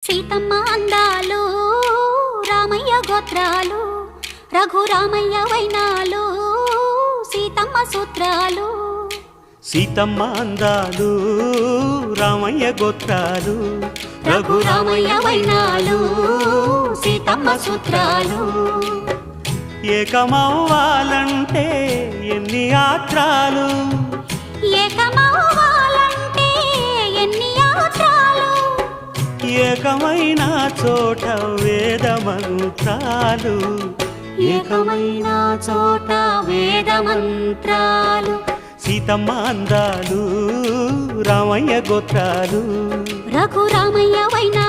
సీతమ్మ అందాలు రామయ్య గోత్రాలు రఘురామయ్య వైనాలు సీతమ్మ సూత్రాలు. సీతమ్మ అందాలు రామయ్య గోత్రాలు రఘురామయ్య వైనాలు సీతమ్మ సూత్రాలు. ఏకమవ్వాలంటే ఎన్ని యాత్రాలు, ఏకమవ్వాలంటే ఎన్ని యాత్రాలు, ఏకమైన చోట వేద మంత్రాలు, ఏకమైన చోట వేద మంత్రాలు. సీతమ్మ అందాలు రామయ్య గోత్రాలు రఘురామయ్య వైనా